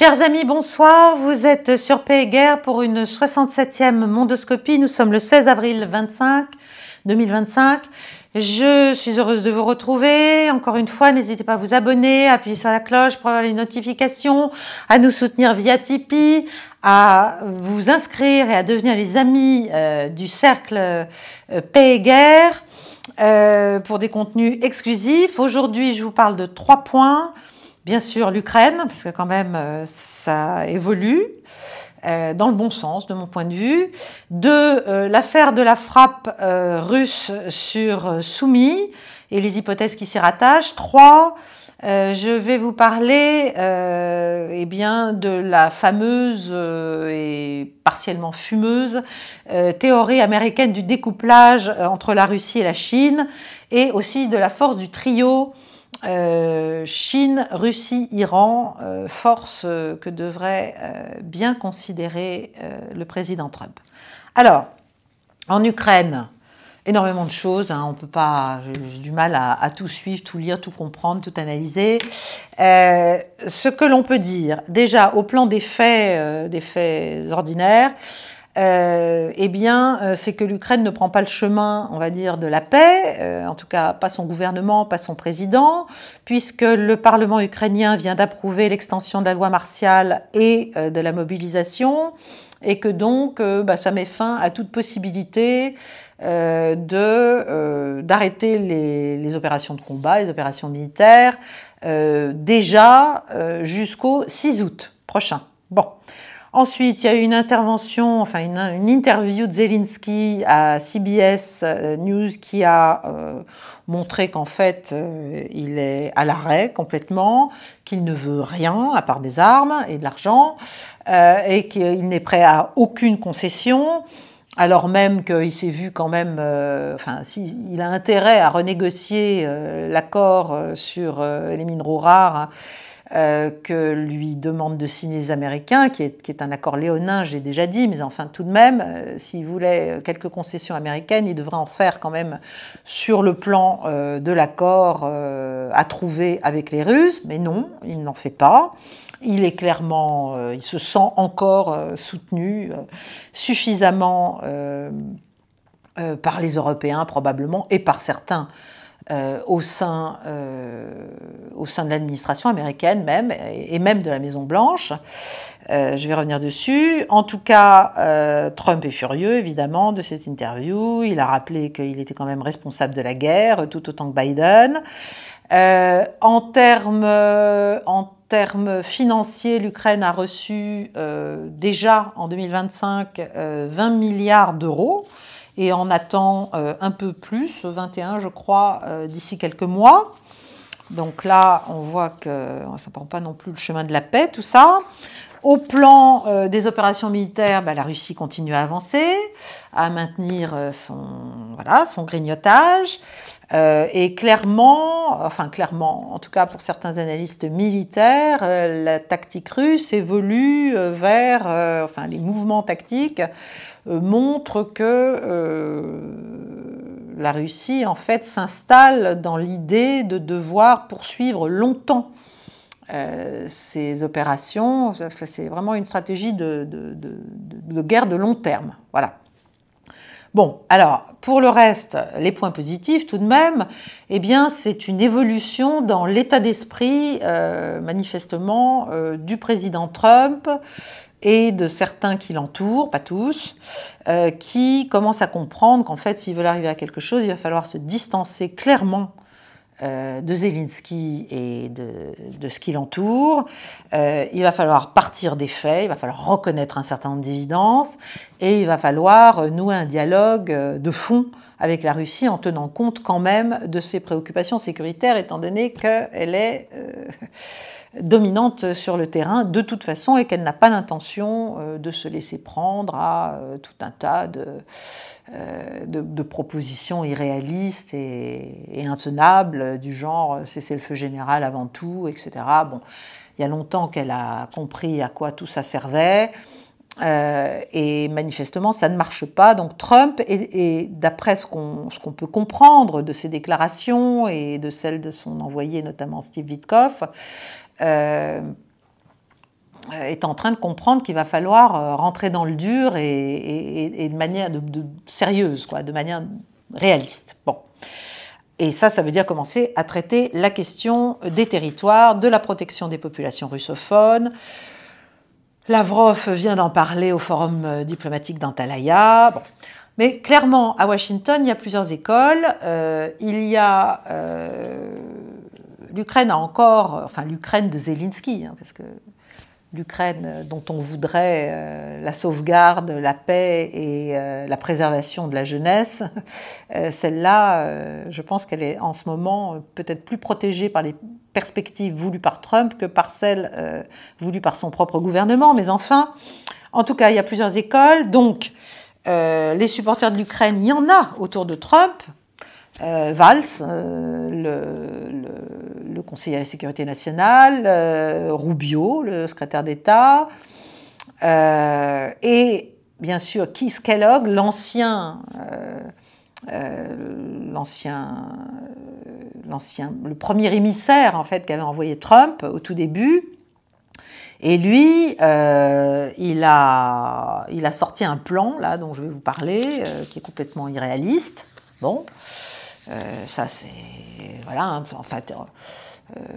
Chers amis, bonsoir. Vous êtes sur Paix et Guerre pour une 67e Mondoscopie. Nous sommes le 16 avril 2025. Je suis heureuse de vous retrouver. Encore une fois, n'hésitez pas à vous abonner, à appuyer sur la cloche pour avoir les notifications, à nous soutenir via Tipeee, à vous inscrire et à devenir les amis du cercle Paix et Guerre pour des contenus exclusifs. Aujourd'hui, je vous parle de 3 points. Bien sûr, l'Ukraine, parce que quand même, ça évolue dans le bon sens, de mon point de vue. 2, l'affaire de la frappe russe sur Soumy et les hypothèses qui s'y rattachent. 3, je vais vous parler eh bien, de la fameuse et partiellement fumeuse théorie américaine du découplage entre la Russie et la Chine, et aussi de la force du trio Chine, Russie, Iran, force que devrait bien considérer le président Trump. Alors, en Ukraine, énormément de choses, hein, on peut pas, j'ai du mal à tout suivre, tout lire, tout comprendre, tout analyser. Ce que l'on peut dire, déjà au plan des faits ordinaires, eh bien, c'est que l'Ukraine ne prend pas le chemin, on va dire, de la paix, en tout cas pas son gouvernement, pas son président, puisque le Parlement ukrainien vient d'approuver l'extension de la loi martiale et de la mobilisation, et que donc ça met fin à toute possibilité d'arrêter les opérations de combat, les opérations militaires, déjà jusqu'au 6 août prochain. Bon. Ensuite, il y a eu une intervention, enfin une interview de Zelensky à CBS News qui a montré qu'en fait, il est à l'arrêt complètement, qu'il ne veut rien à part des armes et de l'argent, et qu'il n'est prêt à aucune concession, alors même qu'il s'est vu quand même, il a intérêt à renégocier l'accord sur les minerais rares, que lui demandent de signer les Américains, qui est un accord léonin, j'ai déjà dit, mais enfin tout de même, s'il voulait quelques concessions américaines, il devrait en faire quand même sur le plan de l'accord à trouver avec les Russes, mais non, il n'en fait pas. Il est clairement, il se sent encore soutenu suffisamment par les Européens probablement, et par certains au sein de l'administration américaine même, et même de la Maison-Blanche. Je vais revenir dessus. En tout cas, Trump est furieux, évidemment, de cette interview. Il a rappelé qu'il était quand même responsable de la guerre, tout autant que Biden. En termes financiers, l'Ukraine a reçu déjà en 2025 20 milliards d'euros, et on attend un peu plus, 21 je crois, d'ici quelques mois. Donc là, on voit que ça ne prend pas non plus le chemin de la paix, tout ça. Au plan des opérations militaires, la Russie continue à avancer, à maintenir son grignotage. Et clairement, en tout cas pour certains analystes militaires, la tactique russe évolue vers, les mouvements tactiques montrent que la Russie, en fait, s'installe dans l'idée de devoir poursuivre longtemps ces opérations. C'est vraiment une stratégie de guerre de long terme. Voilà. Bon, alors, pour le reste, les points positifs, tout de même, eh bien, c'est une évolution dans l'état d'esprit, manifestement, du président Trump et de certains qui l'entourent, pas tous, qui commencent à comprendre qu'en fait, s'ils veulent arriver à quelque chose, il va falloir se distancer clairement de Zelensky et de ce qui l'entoure. Il va falloir partir des faits, il va falloir reconnaître un certain nombre d'évidences, et il va falloir nouer un dialogue de fond avec la Russie en tenant compte quand même de ses préoccupations sécuritaires, étant donné qu'elle est dominante sur le terrain de toute façon, et qu'elle n'a pas l'intention de se laisser prendre à tout un tas de propositions irréalistes et intenables, du genre cesser le feu général avant tout, etc. Bon, il y a longtemps qu'elle a compris à quoi tout ça servait, et manifestement ça ne marche pas. Donc Trump, et d'après ce qu'on peut comprendre de ses déclarations et de celles de son envoyé, notamment Steve Witkoff, est en train de comprendre qu'il va falloir rentrer dans le dur et de manière sérieuse, quoi, de manière réaliste. Bon. Et ça veut dire commencer à traiter la question des territoires, de la protection des populations russophones. Lavrov vient d'en parler au forum diplomatique d'Antalya. Bon. Mais clairement, à Washington, il y a plusieurs écoles. L'Ukraine a encore, enfin l'Ukraine de Zelensky, hein, parce que l'Ukraine dont on voudrait la sauvegarde, la paix et la préservation de la jeunesse, celle-là, je pense qu'elle est en ce moment peut-être plus protégée par les perspectives voulues par Trump que par celles voulues par son propre gouvernement. Mais enfin, en tout cas, il y a plusieurs écoles. Donc, les supporters de l'Ukraine, il y en a autour de Trump. Valls, le conseiller à la sécurité nationale, Rubio, le secrétaire d'État, et bien sûr Keith Kellogg, le premier émissaire en fait qu'avait envoyé Trump au tout début. Et lui, il a sorti un plan là dont je vais vous parler, qui est complètement irréaliste. Bon. Ça, c'est... Voilà, hein, en fait,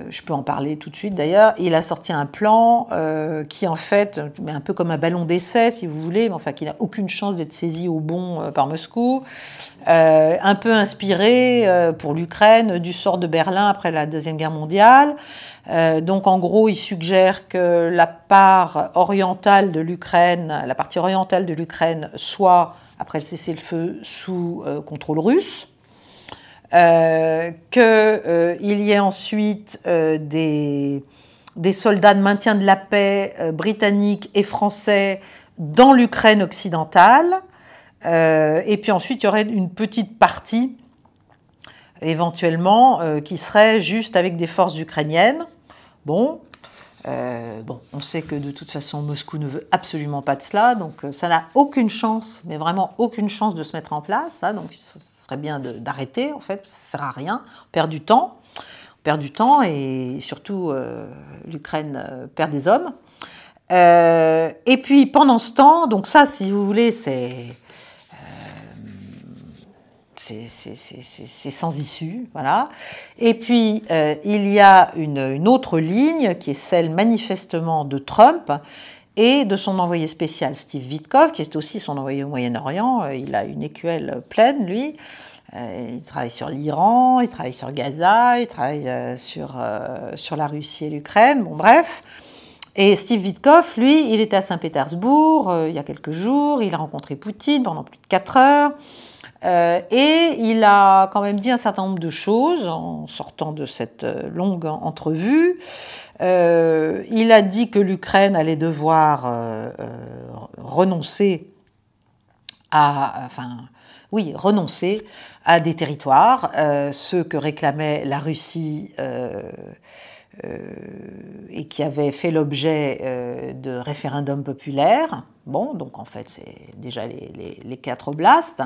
je peux en parler tout de suite d'ailleurs. Il a sorti un plan qui, en fait, est un peu comme un ballon d'essai, si vous voulez, mais enfin, qui n'a aucune chance d'être saisi au bon par Moscou. Un peu inspiré pour l'Ukraine du sort de Berlin après la Deuxième Guerre mondiale. Donc, en gros, il suggère que la part orientale de l'Ukraine, la partie orientale de l'Ukraine, soit, après le cessez-le-feu, sous contrôle russe. Qu'il y ait ensuite des soldats de maintien de la paix britanniques et français dans l'Ukraine occidentale. Et puis ensuite, il y aurait une petite partie, éventuellement, qui serait juste avec des forces ukrainiennes. Bon, on sait que de toute façon, Moscou ne veut absolument pas de cela, donc ça n'a aucune chance, mais vraiment aucune chance de se mettre en place. Ça, donc ce serait bien d'arrêter, en fait, ça ne sert à rien, on perd du temps et surtout l'Ukraine perd des hommes. Et puis pendant ce temps, donc ça, si vous voulez, c'est sans issue, voilà. Et puis, il y a une autre ligne qui est celle manifestement de Trump et de son envoyé spécial Steve Witkoff, qui est aussi son envoyé au Moyen-Orient. Il a une écuelle pleine, lui. Il travaille sur l'Iran, il travaille sur Gaza, il travaille sur la Russie et l'Ukraine, bon bref. Et Steve Witkoff, lui, il était à Saint-Pétersbourg il y a quelques jours, il a rencontré Poutine pendant plus de 4 heures. Et il a quand même dit un certain nombre de choses en sortant de cette longue entrevue. Il a dit que l'Ukraine allait devoir renoncer à des territoires, ceux que réclamait la Russie et qui avaient fait l'objet de référendums populaires. Bon, donc en fait, c'est déjà les 4 oblasts.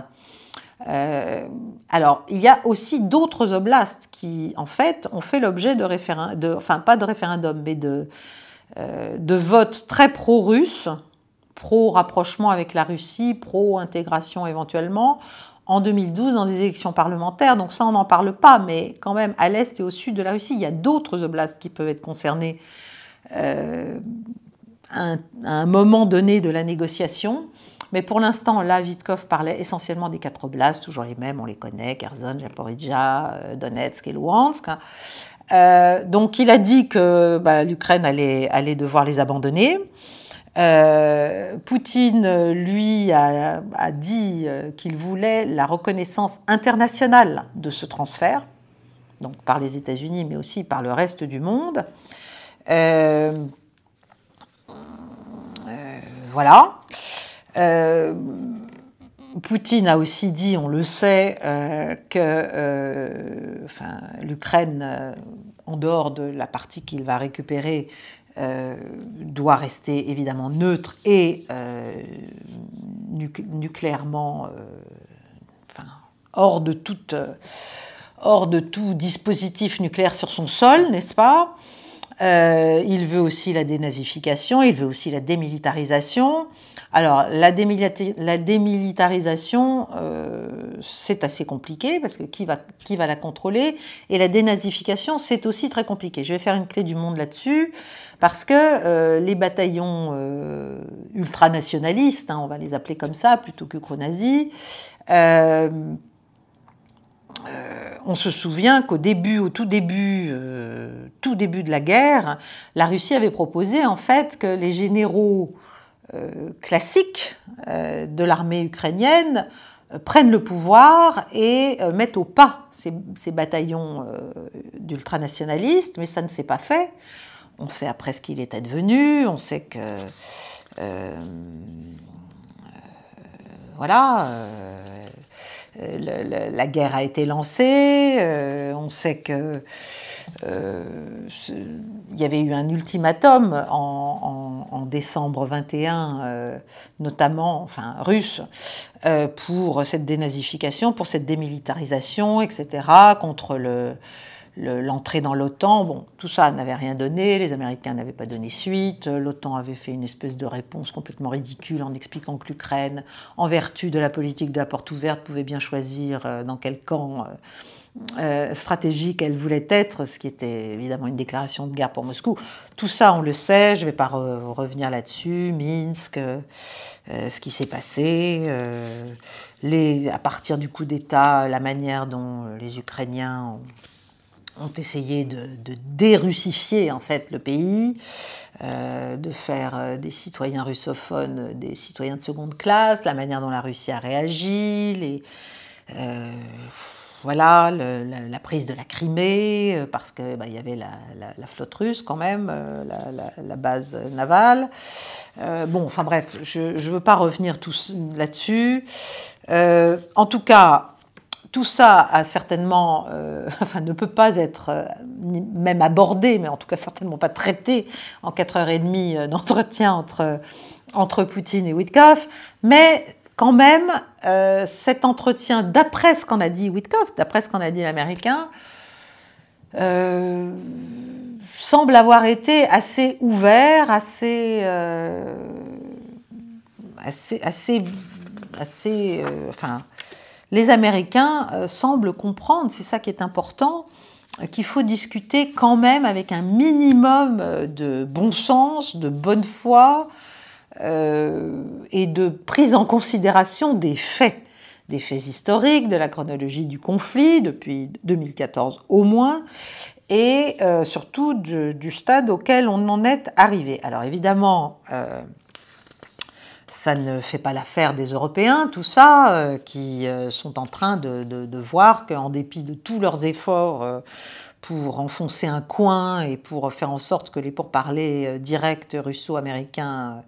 Alors, il y a aussi d'autres oblasts qui, en fait, ont fait l'objet de enfin, pas de référendum, mais de votes très pro-russes, pro-rapprochement avec la Russie, pro-intégration éventuellement, en 2012 dans des élections parlementaires. Donc ça, on n'en parle pas, mais quand même, à l'est et au sud de la Russie, il y a d'autres oblasts qui peuvent être concernés à un moment donné de la négociation. Mais pour l'instant, là, Witkoff parlait essentiellement des 4 oblasts, toujours les mêmes, on les connaît, Kherson, Zaporijjia, Donetsk et Louhansk. Donc il a dit que l'Ukraine allait devoir les abandonner. Poutine, lui, a dit qu'il voulait la reconnaissance internationale de ce transfert, donc par les États-Unis, mais aussi par le reste du monde. Voilà. Poutine a aussi dit, on le sait, que l'Ukraine, en dehors de la partie qu'il va récupérer, doit rester évidemment neutre et nucléairement hors de tout dispositif nucléaire sur son sol, n'est-ce pas ? Il veut aussi la dénazification, il veut aussi la démilitarisation. Alors, la démilitarisation, c'est assez compliqué, parce que qui va la contrôler? Et la dénazification, c'est aussi très compliqué. Je vais faire une clé du monde là-dessus, parce que les bataillons ultranationalistes, on va les appeler comme ça, plutôt que pro-nazis, on se souvient qu'au tout début de la guerre, la Russie avait proposé en fait que les généraux classiques de l'armée ukrainienne prennent le pouvoir et mettent au pas ces bataillons d'ultranationalistes, mais ça ne s'est pas fait. On sait après ce qu'il est advenu, on sait que voilà. La guerre a été lancée, on sait que il y avait eu un ultimatum en décembre 21, notamment, enfin russe, pour cette dénazification, pour cette démilitarisation, etc., contre l'entrée dans l'OTAN. Bon, tout ça n'avait rien donné, les Américains n'avaient pas donné suite, l'OTAN avait fait une espèce de réponse complètement ridicule en expliquant que l'Ukraine, en vertu de la politique de la porte ouverte, pouvait bien choisir dans quel camp stratégique elle voulait être, ce qui était évidemment une déclaration de guerre pour Moscou. Tout ça, on le sait, je ne vais pas revenir là-dessus, Minsk, ce qui s'est passé, à partir du coup d'État, la manière dont les Ukrainiens ont essayé de dérussifier en fait le pays, de faire des citoyens russophones des citoyens de seconde classe, la manière dont la Russie a réagi, voilà, la prise de la Crimée, parce que il y avait la flotte russe quand même, la base navale. Bon, enfin bref, je ne veux pas revenir là-dessus. En tout cas, tout ça a certainement, enfin, ne peut pas être même abordé, mais en tout cas certainement pas traité en 4h30 d'entretien entre Poutine et Witkoff. Mais quand même, cet entretien, d'après ce qu'en a dit Witkoff, d'après ce qu'en a dit l'Américain, semble avoir été assez ouvert, enfin, les Américains semblent comprendre, c'est ça qui est important, qu'il faut discuter quand même avec un minimum de bon sens, de bonne foi et de prise en considération des faits historiques, de la chronologie du conflit depuis 2014 au moins, et surtout du stade auquel on en est arrivé. Alors évidemment, ça ne fait pas l'affaire des Européens, tout ça, qui sont en train de voir qu'en dépit de tous leurs efforts pour enfoncer un coin et pour faire en sorte que les pourparlers directs russo-américains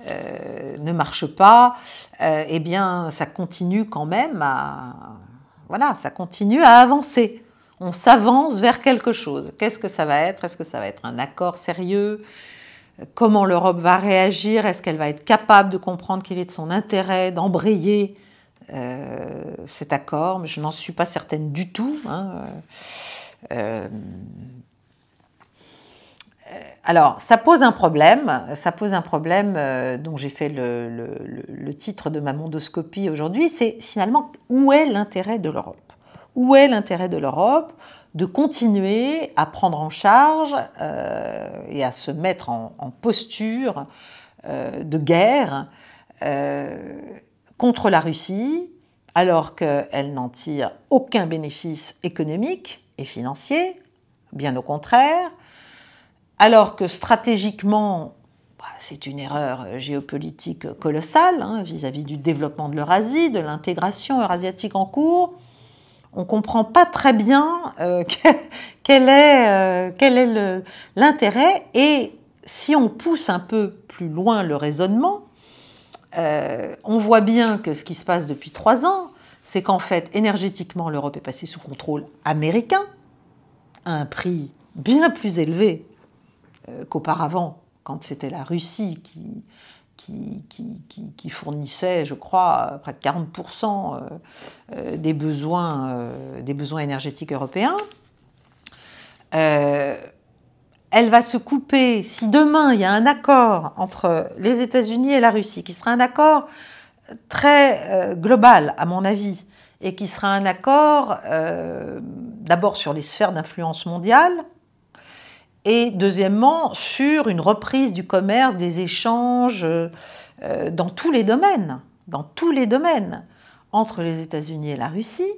ne marchent pas, eh bien, ça continue quand même ça continue à avancer. On s'avance vers quelque chose. Qu'est-ce que ça va être? Est-ce que ça va être un accord sérieux? Comment l'Europe va réagir? Est-ce qu'elle va être capable de comprendre qu'il est de son intérêt d'embrayer cet accord? Mais je n'en suis pas certaine du tout. Alors, ça pose un problème dont j'ai fait le titre de ma mondoscopie aujourd'hui, c'est finalement où est l'intérêt de l'Europe? Où est l'intérêt de l'Europe de continuer à prendre en charge et à se mettre en posture de guerre contre la Russie, alors qu'elle n'en tire aucun bénéfice économique et financier, bien au contraire, alors que stratégiquement, c'est une erreur géopolitique colossale vis-à-vis du développement de l'Eurasie, de l'intégration eurasiatique en cours. On ne comprend pas très bien quel est l'intérêt. Et si on pousse un peu plus loin le raisonnement, on voit bien que ce qui se passe depuis 3 ans, c'est qu'en fait, énergétiquement, l'Europe est passée sous contrôle américain, à un prix bien plus élevé qu'auparavant, quand c'était la Russie qui fournissait, je crois, près de 40% des besoins énergétiques européens. Elle elle va se couper, si demain il y a un accord entre les États-Unis et la Russie, qui sera un accord très global à mon avis, et qui sera un accord d'abord sur les sphères d'influence mondiale, et deuxièmement sur une reprise du commerce, des échanges dans tous les domaines, entre les États-Unis et la Russie.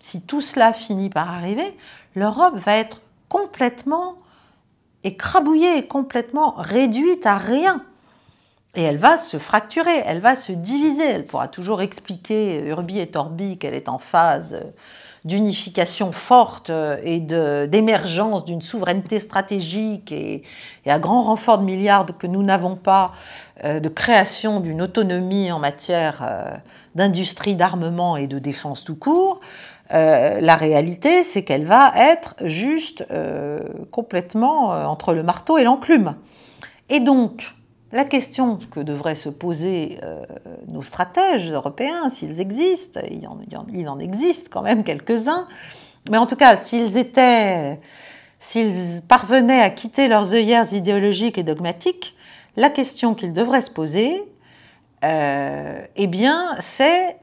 Si tout cela finit par arriver, l'Europe va être complètement écrabouillée, complètement réduite à rien. Et elle va se fracturer, elle va se diviser. Elle pourra toujours expliquer, urbi et orbi, qu'elle est en phase d'unification forte et d'émergence d'une souveraineté stratégique et à grand renfort de milliards que nous n'avons pas, de création d'une autonomie en matière d'industrie, d'armement et de défense tout court. La réalité, c'est qu'elle va être juste complètement entre le marteau et l'enclume. Et donc, la question que devraient se poser nos stratèges européens, s'ils existent, il en existe quand même quelques-uns, mais en tout cas, s'ils parvenaient à quitter leurs œillères idéologiques et dogmatiques, la question qu'ils devraient se poser, eh bien, c'est: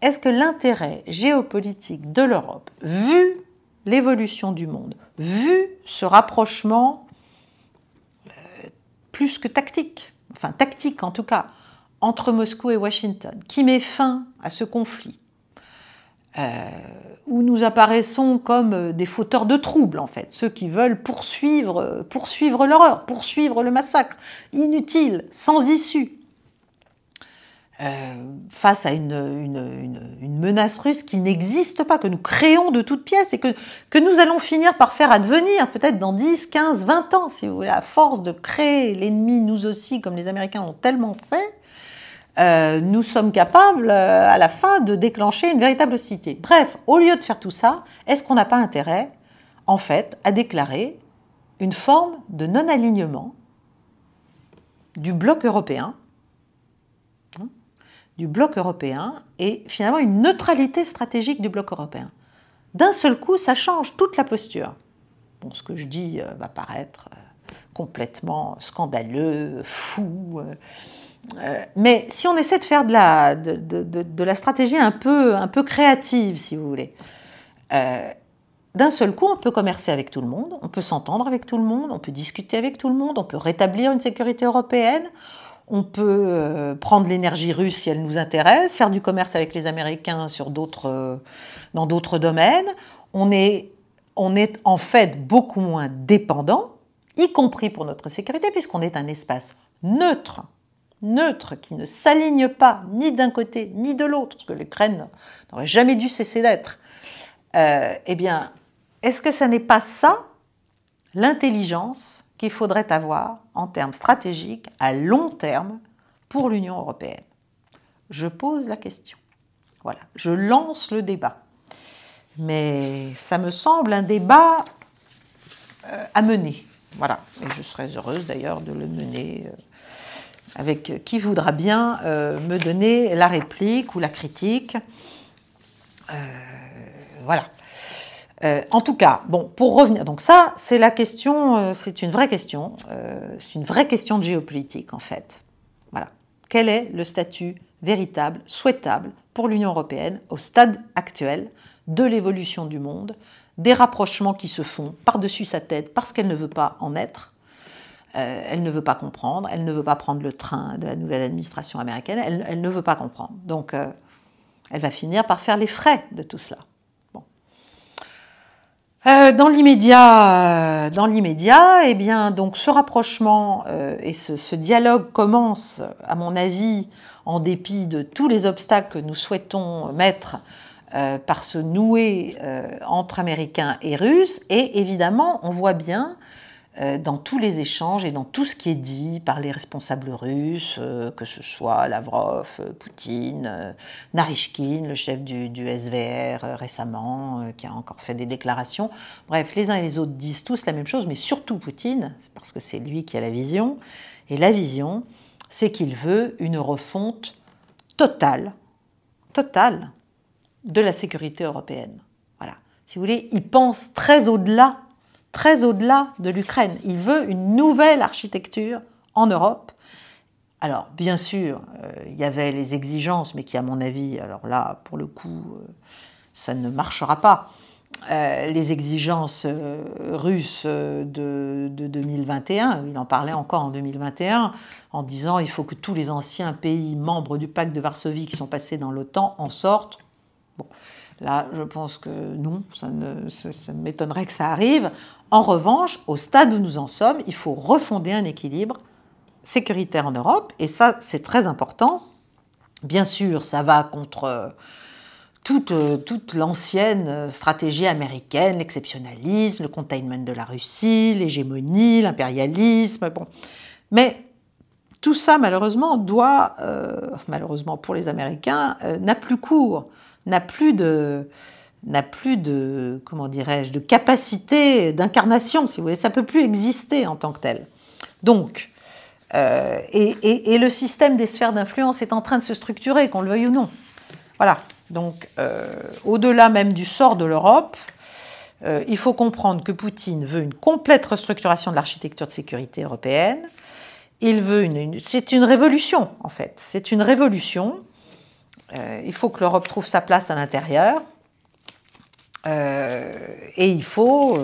est-ce que l'intérêt géopolitique de l'Europe, vu l'évolution du monde, vu ce rapprochement plus que tactique, enfin tactique en tout cas, entre Moscou et Washington, qui met fin à ce conflit, où nous apparaissons comme des fauteurs de troubles, en fait, ceux qui veulent poursuivre l'horreur, poursuivre le massacre, inutile, sans issue, face à une menace russe qui n'existe pas, que nous créons de toutes pièces et que nous allons finir par faire advenir, peut-être dans 10, 15, 20 ans, si vous voulez, à force de créer l'ennemi, nous aussi, comme les Américains l'ont tellement fait, nous sommes capables, à la fin, de déclencher une véritable hostilité. Bref, au lieu de faire tout ça, est-ce qu'on n'a pas intérêt, en fait, à déclarer une forme de non-alignement du bloc européen, et finalement une neutralité stratégique du bloc européen. D'un seul coup, ça change toute la posture. Bon, ce que je dis va paraître complètement scandaleux, fou, mais si on essaie de faire de la stratégie un peu créative, si vous voulez, d'un seul coup, on peut commercer avec tout le monde, on peut s'entendre avec tout le monde, on peut discuter avec tout le monde, on peut rétablir une sécurité européenne, on peut prendre l'énergie russe si elle nous intéresse, faire du commerce avec les Américains dans d'autres domaines. On est en fait beaucoup moins dépendant, y compris pour notre sécurité, puisqu'on est un espace neutre qui ne s'aligne pas ni d'un côté ni de l'autre, parce que l'Ukraine n'aurait jamais dû cesser d'être. Eh bien, est-ce que ça n'est pas ça, l'intelligence qu'il faudrait avoir en termes stratégiques à long terme pour l'Union européenne? Je pose la question. Voilà, je lance le débat. Mais ça me semble un débat à mener. Voilà, et je serais heureuse d'ailleurs de le mener avec qui voudra bien me donner la réplique ou la critique. Voilà. En tout cas, bon, pour revenir, donc ça, c'est la question, c'est une vraie question de géopolitique en fait. Voilà. Quel est le statut véritable, souhaitable pour l'Union européenne au stade actuel de l'évolution du monde, des rapprochements qui se font par-dessus sa tête parce qu'elle ne veut pas en être, elle ne veut pas comprendre, elle ne veut pas prendre le train de la nouvelle administration américaine, elle ne veut pas comprendre. Donc, elle va finir par faire les frais de tout cela. Dans l'immédiat, eh bien, donc ce rapprochement et ce dialogue commence, à mon avis, en dépit de tous les obstacles que nous souhaitons mettre par se nouer entre Américains et Russes. Et évidemment, on voit bien dans tous les échanges et dans tout ce qui est dit par les responsables russes, que ce soit Lavrov, Poutine, Narychkin, le chef du SVR récemment, qui a encore fait des déclarations. Bref, les uns et les autres disent tous la même chose, mais surtout Poutine, parce que c'est lui qui a la vision. Et la vision, c'est qu'il veut une refonte totale de la sécurité européenne. Voilà. Si vous voulez, il pense très au-delà très au-delà de l'Ukraine. Il veut une nouvelle architecture en Europe. Alors, bien sûr, il y avait les exigences, mais qui, à mon avis, alors là, pour le coup, ça ne marchera pas. Les exigences russes de 2021, il en parlait encore en 2021, en disant il faut que tous les anciens pays membres du pacte de Varsovie qui sont passés dans l'OTAN en sortent. Bon, là, je pense que non, ça m'étonnerait que ça arrive. En revanche, au stade où nous en sommes, il faut refonder un équilibre sécuritaire en Europe, et ça, c'est très important. Bien sûr, ça va contre toute l'ancienne stratégie américaine, l'exceptionnalisme, le containment de la Russie, l'hégémonie, l'impérialisme, bon. Mais tout ça, malheureusement, malheureusement pour les Américains, n'a plus cours, n'a plus de, comment dirais-je, de capacité d'incarnation, si vous voulez, ça ne peut plus exister en tant que tel. Donc, et le système des sphères d'influence est en train de se structurer, qu'on le veuille ou non. Voilà. Donc, au-delà même du sort de l'Europe, il faut comprendre que Poutine veut une complète restructuration de l'architecture de sécurité européenne. Il veut c'est une révolution, en fait. C'est une révolution. Il faut que l'Europe trouve sa place à l'intérieur. Et il faut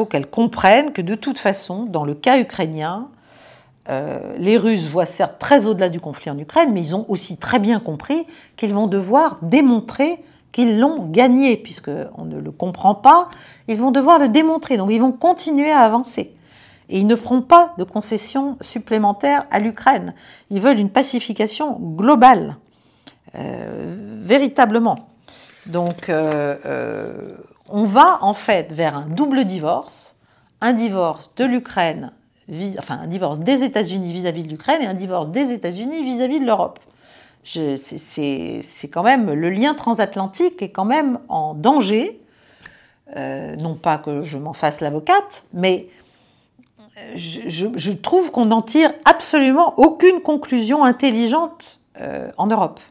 qu'elle comprenne que, de toute façon, dans le cas ukrainien, les Russes voient certes très au-delà du conflit en Ukraine, mais ils ont aussi très bien compris qu'ils vont devoir démontrer qu'ils l'ont gagné, puisqu'on ne le comprend pas, ils vont devoir le démontrer, donc ils vont continuer à avancer. Et ils ne feront pas de concessions supplémentaires à l'Ukraine. Ils veulent une pacification globale, véritablement. Donc, on va en fait vers un double divorce, un divorce de l'Ukraine, enfin un divorce des États-Unis vis-à-vis de l'Ukraine et un divorce des États-Unis vis-à-vis de l'Europe. C'est quand même, le lien transatlantique est quand même en danger. Non pas que je m'en fasse l'avocate, mais je trouve qu'on n'en tire absolument aucune conclusion intelligente en Europe.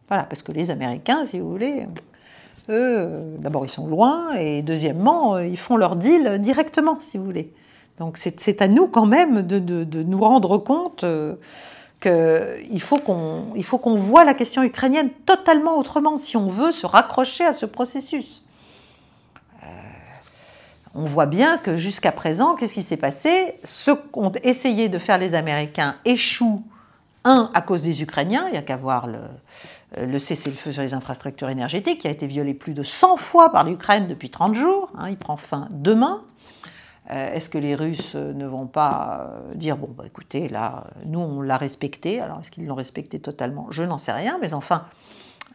Voilà, parce que les Américains, si vous voulez, eux, d'abord ils sont loin, et deuxièmement, ils font leur deal directement, si vous voulez. Donc c'est à nous quand même de nous rendre compte qu'il faut qu'on voit la question ukrainienne totalement autrement si on veut se raccrocher à ce processus. On voit bien que jusqu'à présent, qu'est-ce qui s'est passé? Ce qu'ont essayé de faire les Américains échoue, à cause des Ukrainiens, il n'y a qu'à voir le cessez-le-feu sur les infrastructures énergétiques qui a été violé plus de 100 fois par l'Ukraine depuis 30 jours, il prend fin demain. Est-ce que les Russes ne vont pas dire, bon, bah, écoutez, là, nous, on l'a respecté, alors est-ce qu'ils l'ont respecté totalement? Je n'en sais rien, mais enfin,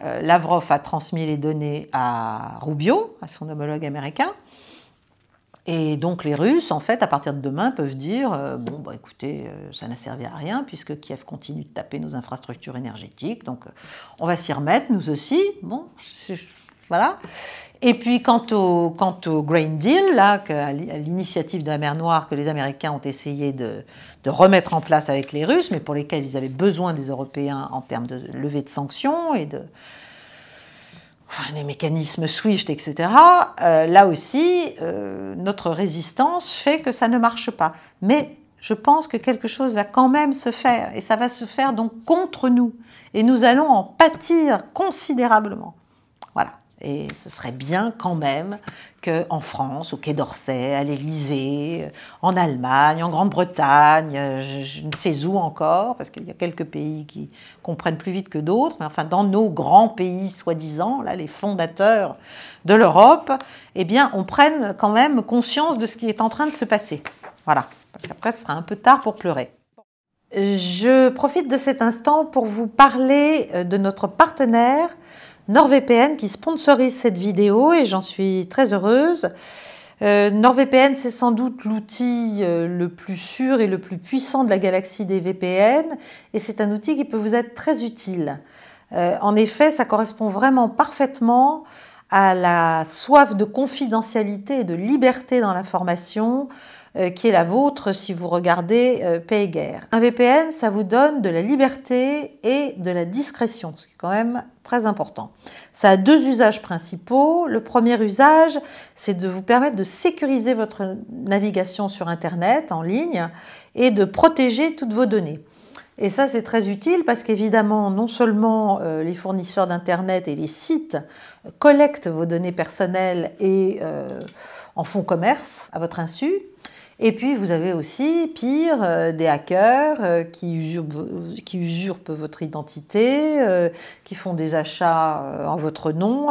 Lavrov a transmis les données à Rubio, à son homologue américain, et donc les Russes, en fait, à partir de demain, peuvent dire, bon, bah, écoutez, ça n'a servi à rien, puisque Kiev continue de taper nos infrastructures énergétiques, donc on va s'y remettre, nous aussi, bon, voilà. Et puis, quant au Grain Deal, là, à l'initiative de la mer Noire que les Américains ont essayé de remettre en place avec les Russes, mais pour lesquels ils avaient besoin des Européens en termes de levée de sanctions et des mécanismes SWIFT, etc. Là aussi, notre résistance fait que ça ne marche pas. Mais je pense que quelque chose va quand même se faire, et ça va se faire donc contre nous. Et nous allons en pâtir considérablement. Voilà. Et ce serait bien quand même qu'en France, au Quai d'Orsay, à l'Élysée, en Allemagne, en Grande-Bretagne, je ne sais où encore, parce qu'il y a quelques pays qui comprennent plus vite que d'autres, mais enfin dans nos grands pays soi-disant, là, les fondateurs de l'Europe, eh bien on prenne quand même conscience de ce qui est en train de se passer. Voilà, parce qu'après ce sera un peu tard pour pleurer. Je profite de cet instant pour vous parler de notre partenaire NordVPN qui sponsorise cette vidéo et j'en suis très heureuse. NordVPN, c'est sans doute l'outil le plus sûr et le plus puissant de la galaxie des VPN et c'est un outil qui peut vous être très utile. En effet, ça correspond vraiment parfaitement à la soif de confidentialité et de liberté dans l'information qui est la vôtre si vous regardez Paix et Guerre. Un VPN, ça vous donne de la liberté et de la discrétion, ce qui est quand même très important. Ça a deux usages principaux. Le premier usage, c'est de vous permettre de sécuriser votre navigation sur Internet en ligne et de protéger toutes vos données. Et ça, c'est très utile parce qu'évidemment, non seulement les fournisseurs d'Internet et les sites collectent vos données personnelles et en font commerce à votre insu, et puis vous avez aussi, pire, des hackers qui usurpent votre identité, qui font des achats en votre nom,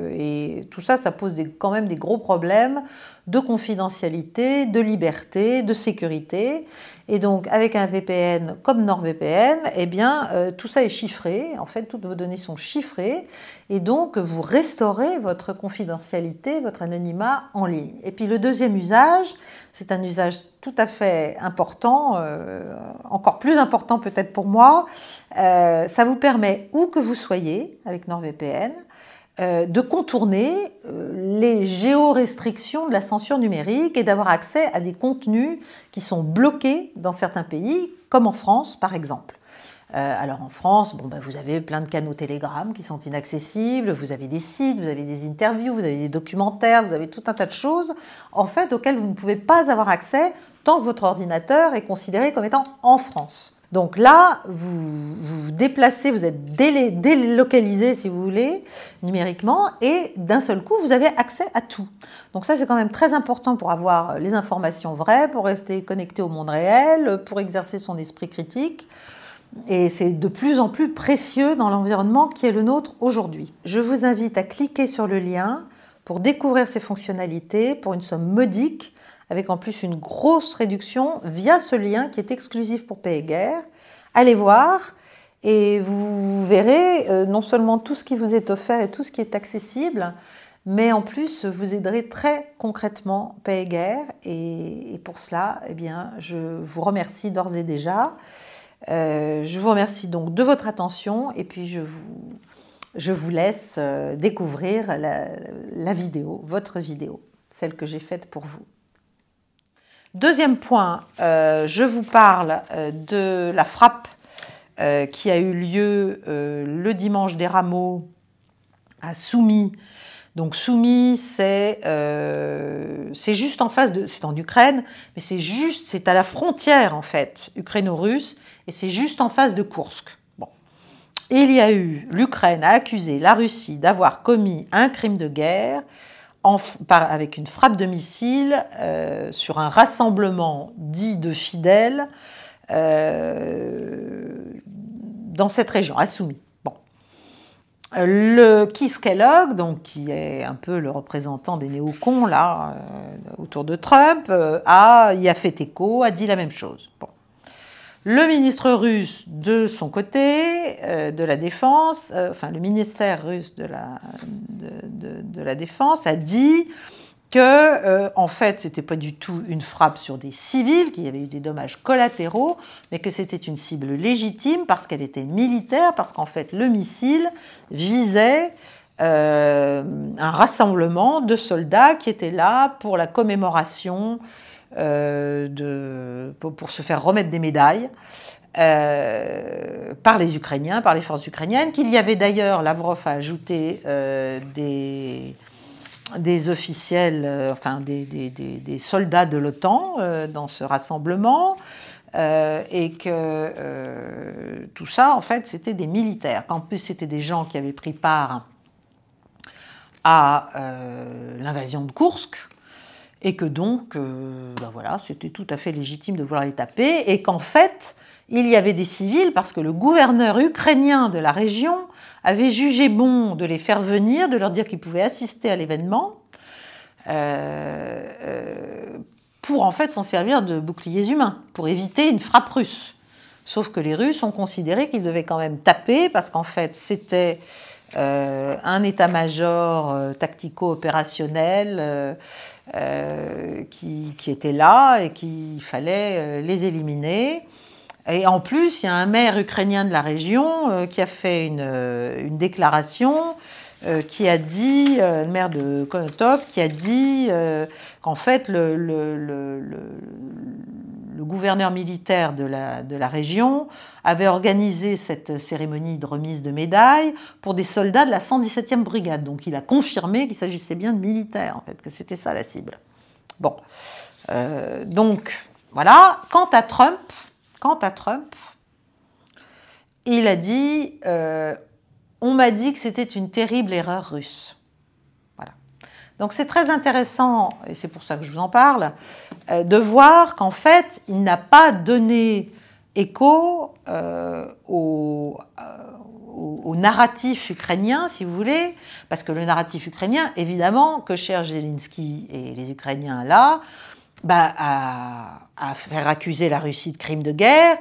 et tout ça, ça pose quand même des gros problèmes de confidentialité, de liberté, de sécurité. Et donc, avec un VPN comme NordVPN, eh bien, tout ça est chiffré. En fait, toutes vos données sont chiffrées. Et donc, vous restaurez votre confidentialité, votre anonymat en ligne. Et puis, le deuxième usage, c'est un usage tout à fait important, encore plus important peut-être pour moi. Ça vous permet, où que vous soyez avec NordVPN, de contourner les géorestrictions de la censure numérique et d'avoir accès à des contenus qui sont bloqués dans certains pays, comme en France par exemple. Alors en France, vous avez plein de canaux Telegram qui sont inaccessibles, vous avez des sites, vous avez des interviews, vous avez des documentaires, vous avez tout un tas de choses en fait auxquelles vous ne pouvez pas avoir accès tant que votre ordinateur est considéré comme étant en France. Donc là, vous vous déplacez, vous êtes délocalisé, si vous voulez, numériquement, et d'un seul coup, vous avez accès à tout. Donc ça, c'est quand même très important pour avoir les informations vraies, pour rester connecté au monde réel, pour exercer son esprit critique. Et c'est de plus en plus précieux dans l'environnement qui est le nôtre aujourd'hui. Je vous invite à cliquer sur le lien pour découvrir ces fonctionnalités pour une somme modique, avec en plus une grosse réduction via ce lien qui est exclusif pour Paix et Guerre. Allez voir et vous verrez non seulement tout ce qui vous est offert et tout ce qui est accessible, mais en plus vous aiderez très concrètement Paix et Guerre. Et pour cela, eh bien, je vous remercie d'ores et déjà. Je vous remercie donc de votre attention et puis je vous laisse découvrir la vidéo, votre vidéo, celle que j'ai faite pour vous. Deuxième point, je vous parle de la frappe qui a eu lieu le dimanche des Rameaux à Soumy. Donc Soumy, c'est juste en face de... C'est en Ukraine, mais c'est à la frontière en fait, ukraino-russe, et c'est juste en face de Koursk. Bon. Il y a eu... L'Ukraine a accusé la Russie d'avoir commis un crime de guerre avec une frappe de missile sur un rassemblement dit de fidèles dans cette région, à Soumy. Bon. Le Keith Kellogg, donc, qui est un peu le représentant des néocons là, autour de Trump, y a fait écho, a dit la même chose. Bon. Le ministre russe, de son côté, de la Défense, le ministère russe de la Défense a dit que, en fait, ce n'était pas du tout une frappe sur des civils, qu'il y avait eu des dommages collatéraux, mais que c'était une cible légitime parce qu'elle était militaire, parce qu'en fait, le missile visait un rassemblement de soldats qui étaient là pour la commémoration pour se faire remettre des médailles par les Ukrainiens, par les forces ukrainiennes, qu'il y avait d'ailleurs, Lavrov a ajouté, des officiels, des soldats de l'OTAN dans ce rassemblement, et que tout ça, en fait, c'était des militaires. En plus, c'était des gens qui avaient pris part à l'invasion de Koursk, et que donc, voilà, c'était tout à fait légitime de vouloir les taper, et qu'en fait, il y avait des civils, parce que le gouverneur ukrainien de la région avait jugé bon de les faire venir, de leur dire qu'ils pouvaient assister à l'événement, pour en fait s'en servir de boucliers humains, pour éviter une frappe russe. Sauf que les Russes ont considéré qu'ils devaient quand même taper, parce qu'en fait, c'était un état-major tactico-opérationnel qui était là et qu'il fallait les éliminer. Et en plus, il y a un maire ukrainien de la région qui a fait une déclaration qui a dit, le maire de Konotop, qui a dit qu'en fait le gouverneur militaire de la région avait organisé cette cérémonie de remise de médailles pour des soldats de la 117e brigade. Donc il a confirmé qu'il s'agissait bien de militaires, en fait, que c'était ça la cible. Bon, donc voilà. Quant à Trump, il a dit on m'a dit que c'était une terrible erreur russe. Voilà. Donc c'est très intéressant, et c'est pour ça que je vous en parle, de voir qu'en fait, il n'a pas donné écho au narratif ukrainien, si vous voulez, parce que le narratif ukrainien, évidemment, que cherchent Zelensky et les Ukrainiens là, à faire accuser la Russie de crimes de guerre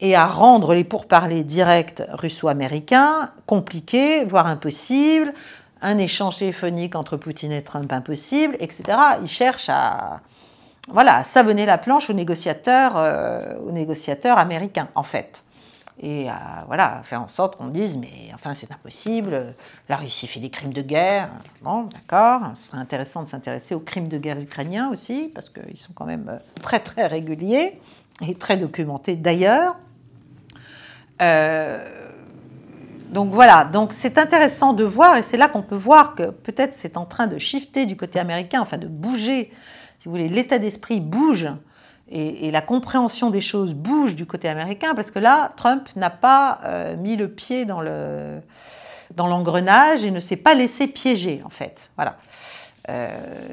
et à rendre les pourparlers directs russo-américains compliqués, voire impossibles, un échange téléphonique entre Poutine et Trump impossible, etc. Ils cherchent à savonner la planche aux négociateurs américains, en fait. Et à faire en sorte qu'on dise, mais enfin c'est impossible, la Russie fait des crimes de guerre. Bon, d'accord, ce serait intéressant de s'intéresser aux crimes de guerre ukrainiens aussi, parce qu'ils sont quand même très très réguliers et très documentés d'ailleurs. Donc voilà, donc c'est intéressant de voir, et c'est là qu'on peut voir que peut-être c'est en train de shifter du côté américain, enfin de bouger, si vous voulez, l'état d'esprit bouge, et la compréhension des choses bouge du côté américain, parce que là, Trump n'a pas mis le pied dans l'engrenage et ne s'est pas laissé piéger, en fait. Voilà.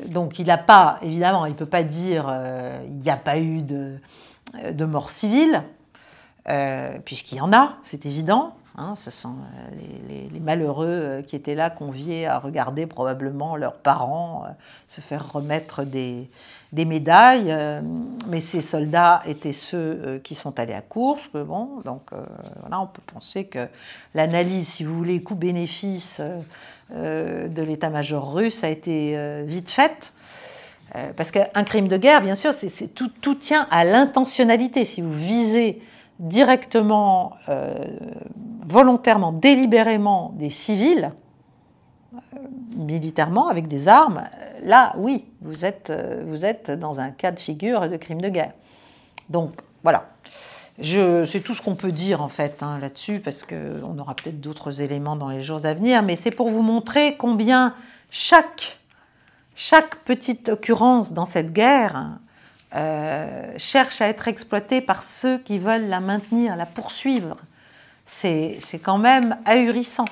Donc il n'a pas, évidemment, il ne peut pas dire il n'y a pas eu de mort civile, puisqu'il y en a, c'est évident. Hein, ce sont les malheureux qui étaient là, conviés à regarder probablement leurs parents se faire remettre des médailles, mais ces soldats étaient ceux qui sont allés à Koursk. Bon, donc voilà, on peut penser que l'analyse, si vous voulez, coût-bénéfice de l'état-major russe a été vite faite. Parce qu'un crime de guerre, bien sûr, tout tient à l'intentionnalité. Si vous visez directement, volontairement, délibérément des civils, militairement, avec des armes, là, oui, vous êtes dans un cas de figure de crime de guerre. Donc, voilà. C'est tout ce qu'on peut dire, en fait, hein, là-dessus, parce qu'on aura peut-être d'autres éléments dans les jours à venir, mais c'est pour vous montrer combien chaque petite occurrence dans cette guerre cherche à être exploitée par ceux qui veulent la maintenir, la poursuivre. C'est quand même ahurissant.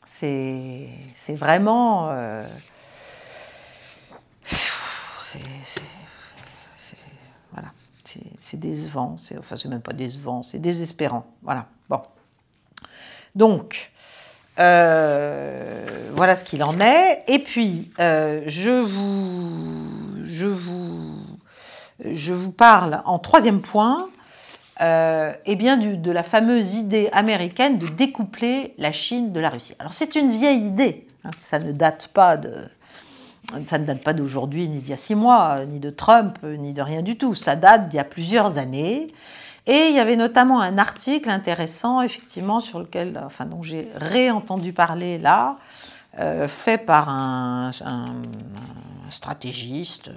C'est vraiment... voilà, c'est décevant. Enfin, c'est même pas décevant, c'est désespérant. Voilà, bon. Donc, voilà ce qu'il en est. Et puis, je vous parle en troisième point eh bien de la fameuse idée américaine de découpler la Chine de la Russie. Alors c'est une vieille idée, hein, ça ne date pas d'aujourd'hui, ni d'il y a 6 mois, ni de Trump, ni de rien du tout. Ça date d'il y a plusieurs années. Et il y avait notamment un article intéressant, effectivement, dont j'ai réentendu parler là, fait par un stratégiste,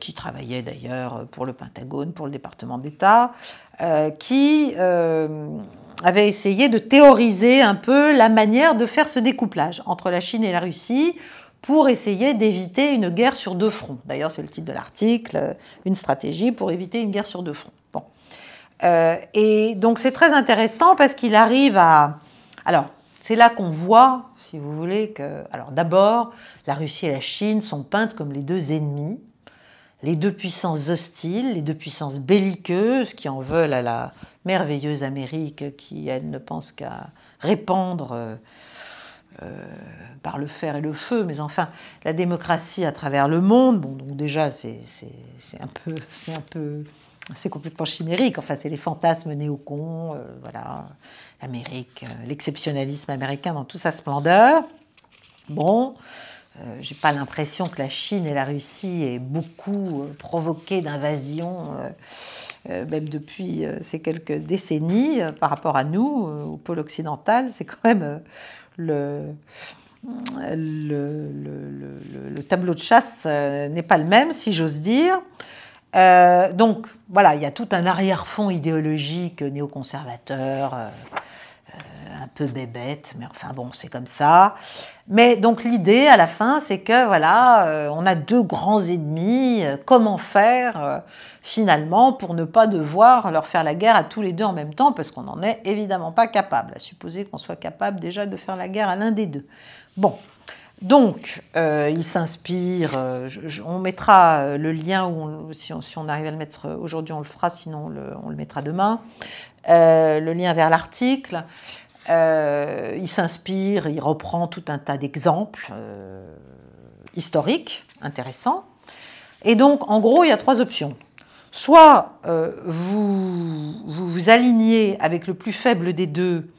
qui travaillait d'ailleurs pour le Pentagone, pour le département d'État, qui avait essayé de théoriser un peu la manière de faire ce découplage entre la Chine et la Russie pour essayer d'éviter une guerre sur 2 fronts. D'ailleurs, c'est le titre de l'article, une stratégie pour éviter une guerre sur 2 fronts. Bon. Et donc, c'est très intéressant parce qu'il arrive à... Alors, c'est là qu'on voit, si vous voulez, que... Alors, d'abord, la Russie et la Chine sont peintes comme les 2 ennemis, les 2 puissances hostiles, les 2 puissances belliqueuses qui en veulent à la merveilleuse Amérique qui, elle, ne pense qu'à répandre par le fer et le feu, mais enfin, la démocratie à travers le monde. Bon, donc déjà, c'est complètement chimérique. Enfin, c'est les fantasmes néocons, voilà, l'Amérique, l'exceptionnalisme américain dans toute sa splendeur. Bon, j'ai pas l'impression que la Chine et la Russie aient beaucoup provoqué d'invasions, même depuis ces quelques décennies, par rapport à nous, au pôle occidental. C'est quand même le tableau de chasse n'est pas le même, si j'ose dire. Donc, voilà, il y a tout un arrière-fond idéologique néoconservateur, un peu bébête, mais enfin bon, c'est comme ça. Mais donc l'idée, à la fin, c'est que, voilà, on a deux grands ennemis. Comment faire, finalement, pour ne pas devoir leur faire la guerre à tous les deux en même temps, parce qu'on n'en est évidemment pas capable, à supposer qu'on soit capable déjà de faire la guerre à l'un des deux. Bon. Donc, il s'inspire, on mettra le lien, si on arrive à le mettre aujourd'hui, on le fera, sinon on le mettra demain, le lien vers l'article. Il s'inspire, il reprend tout un tas d'exemples historiques, intéressants. Et donc, en gros, il y a trois options. Soit vous alignez avec le plus faible des deux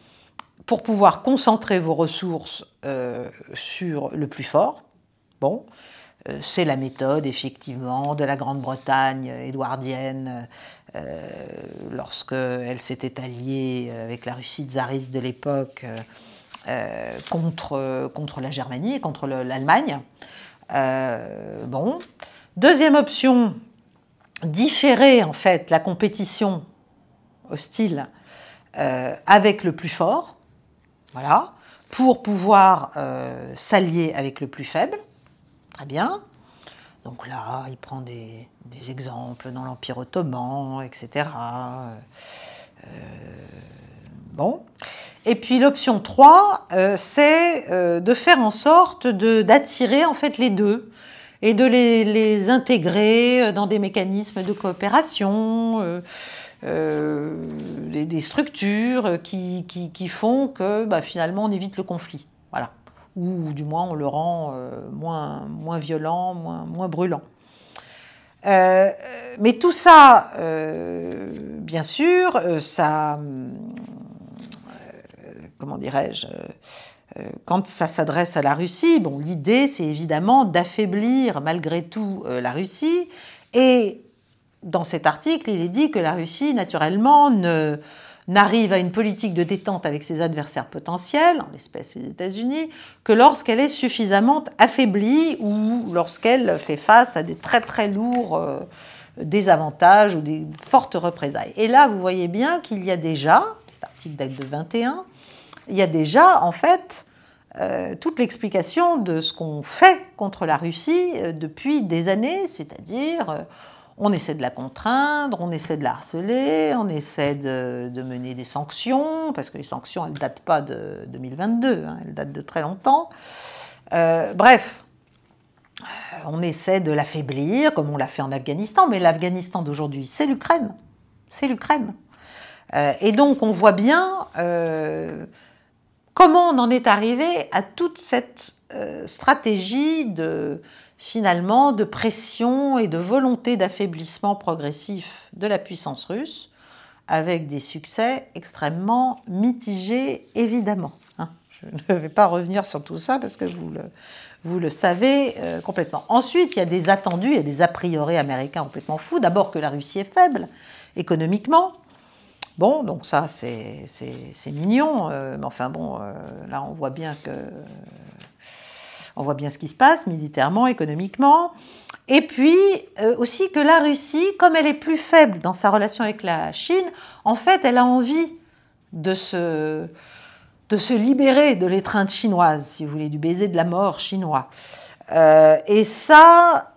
pour pouvoir concentrer vos ressources sur le plus fort. Bon, c'est la méthode, effectivement, de la Grande-Bretagne édouardienne lorsqu'elle s'était alliée avec la Russie tsariste de l'époque contre la Germanie et contre l'Allemagne. Bon. Deuxième option, différer en fait la compétition hostile avec le plus fort. Voilà, pour pouvoir s'allier avec le plus faible. Très bien. Donc là, il prend des exemples dans l'Empire ottoman, etc. Bon. Et puis l'option 3, c'est de faire en sorte d'attirer en fait les deux et de les intégrer dans des mécanismes de coopération, des structures qui font que finalement on évite le conflit, voilà. Ou du moins on le rend moins violent, moins brûlant. Mais tout ça, bien sûr, ça, comment dirais-je, quand ça s'adresse à la Russie, bon, l'idée c'est évidemment d'affaiblir malgré tout la Russie. Et dans cet article, il est dit que la Russie, naturellement, n'arrive à une politique de détente avec ses adversaires potentiels, en l'espèce les États-Unis, que lorsqu'elle est suffisamment affaiblie ou lorsqu'elle fait face à des très très lourds désavantages ou des fortes représailles. Et là, vous voyez bien qu'il y a déjà, cet article date de 21, il y a déjà en fait toute l'explication de ce qu'on fait contre la Russie depuis des années, c'est-à-dire on essaie de la contraindre, on essaie de la harceler, on essaie de mener des sanctions, parce que les sanctions, elles ne datent pas de 2022, hein, elles datent de très longtemps. Bref, on essaie de l'affaiblir, comme on l'a fait en Afghanistan, mais l'Afghanistan d'aujourd'hui, c'est l'Ukraine. C'est l'Ukraine. Et donc, on voit bien comment on en est arrivé à toute cette stratégie finalement de pression et de volonté d'affaiblissement progressif de la puissance russe, avec des succès extrêmement mitigés, évidemment. Je ne vais pas revenir sur tout ça parce que vous le savez complètement. Ensuite, il y a des attendus, il y a des a priori américains complètement fous. D'abord que la Russie est faible économiquement. Bon, donc ça, c'est mignon. Mais enfin bon, là, on voit bien ce qui se passe militairement, économiquement. Et puis aussi que la Russie, comme elle est plus faible dans sa relation avec la Chine, en fait, elle a envie de se libérer de l'étreinte chinoise, si vous voulez, du baiser de la mort chinois. Et ça,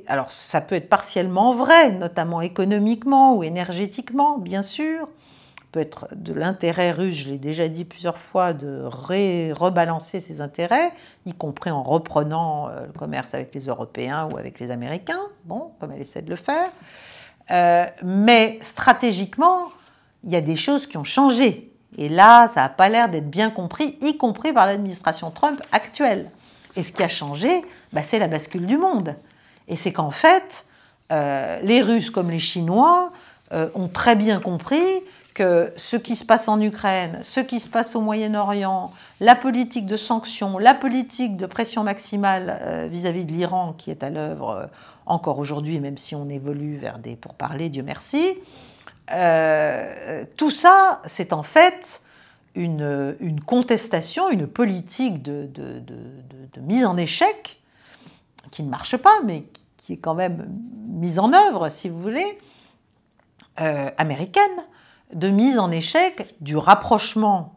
alors ça peut être partiellement vrai, notamment économiquement ou énergétiquement, bien sûr. Peut être de l'intérêt russe, je l'ai déjà dit plusieurs fois, de rebalancer ses intérêts, y compris en reprenant le commerce avec les Européens ou avec les Américains, bon, comme elle essaie de le faire. Mais stratégiquement, il y a des choses qui ont changé. Et là, ça n'a pas l'air d'être bien compris, y compris par l'administration Trump actuelle. Et ce qui a changé, c'est la bascule du monde. Et c'est qu'en fait, les Russes comme les Chinois ont très bien compris que ce qui se passe en Ukraine, ce qui se passe au Moyen-Orient, la politique de sanctions, la politique de pression maximale vis-à-vis de l'Iran qui est à l'œuvre encore aujourd'hui, même si on évolue vers des pourparlers, Dieu merci, tout ça, c'est en fait une contestation, une politique de mise en échec, qui ne marche pas, mais qui est quand même mise en œuvre, si vous voulez, américaine, de mise en échec du rapprochement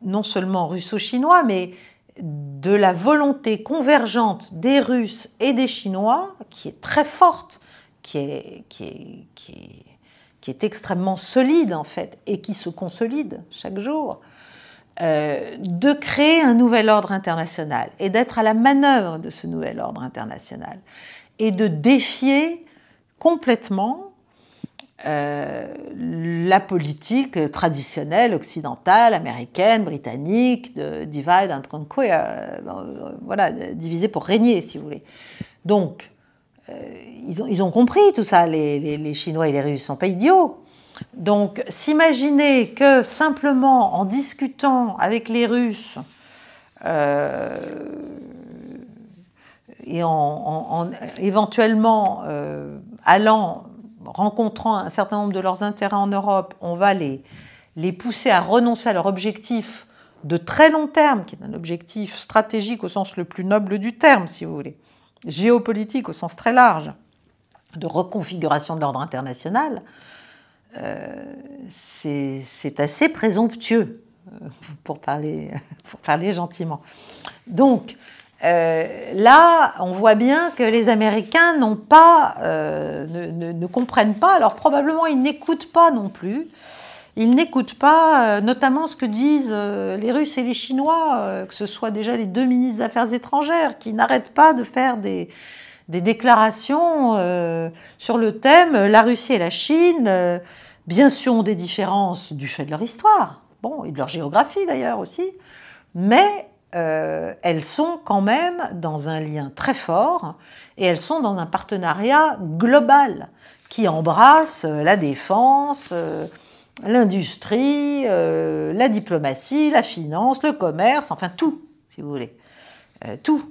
non seulement russo-chinois, mais de la volonté convergente des Russes et des Chinois, qui est très forte, qui est extrêmement solide en fait, et qui se consolide chaque jour, de créer un nouvel ordre international et d'être à la manœuvre de ce nouvel ordre international et de défier complètement la politique traditionnelle occidentale, américaine, britannique, de divide and conquer, voilà, diviser pour régner, si vous voulez. Donc, ils ont compris tout ça, les Chinois et les Russes ne sont pas idiots. Donc, s'imaginer que simplement en discutant avec les Russes et en éventuellement rencontrant un certain nombre de leurs intérêts en Europe, on va les pousser à renoncer à leur objectif de très long terme, qui est un objectif stratégique au sens le plus noble du terme, si vous voulez, géopolitique au sens très large, de reconfiguration de l'ordre international, c'est assez présomptueux, pour parler gentiment. Donc, là, on voit bien que les Américains n'ont pas, ne comprennent pas, alors probablement ils n'écoutent pas non plus. Ils n'écoutent pas notamment ce que disent les Russes et les Chinois, que ce soit déjà les deux ministres des Affaires étrangères, qui n'arrêtent pas de faire des déclarations sur le thème la Russie et la Chine, bien sûr, ont des différences du fait de leur histoire, bon, et de leur géographie d'ailleurs aussi, mais elles sont quand même dans un lien très fort et elles sont dans un partenariat global qui embrasse la défense, l'industrie, la diplomatie, la finance, le commerce, enfin tout, si vous voulez, tout.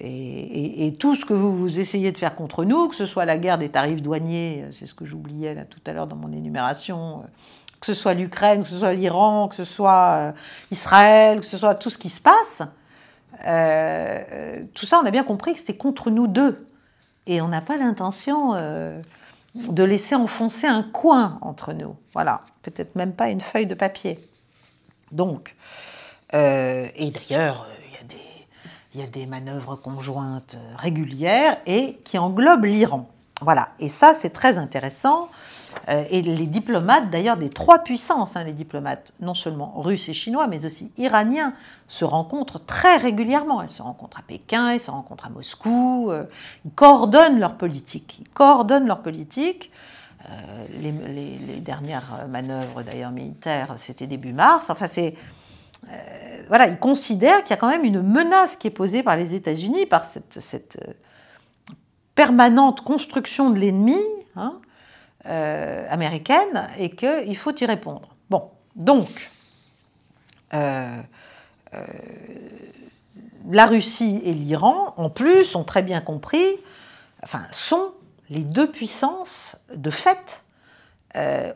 Et tout ce que vous essayez de faire contre nous, que ce soit la guerre des tarifs douaniers, c'est ce que j'oubliais là tout à l'heure dans mon énumération, que ce soit l'Ukraine, que ce soit l'Iran, que ce soit Israël, que ce soit tout ce qui se passe, tout ça on a bien compris que c'était contre nous deux. Et on n'a pas l'intention de laisser enfoncer un coin entre nous. Voilà, peut-être même pas une feuille de papier. Donc, et d'ailleurs, il y a des manœuvres conjointes régulières et qui englobent l'Iran. Voilà, et ça c'est très intéressant. Et les diplomates, d'ailleurs, des trois puissances, les diplomates non seulement russes et chinois, mais aussi iraniens, se rencontrent très régulièrement. Ils se rencontrent à Pékin, ils se rencontrent à Moscou, ils coordonnent leur politique. Les dernières manœuvres, d'ailleurs, militaires, c'était début mars. Enfin, voilà, ils considèrent qu'il y a quand même une menace qui est posée par les États-Unis, par cette permanente construction de l'ennemi, américaine, et qu'il faut y répondre. Bon, donc, la Russie et l'Iran, en plus, ont très bien compris, enfin, sont les deux puissances de fait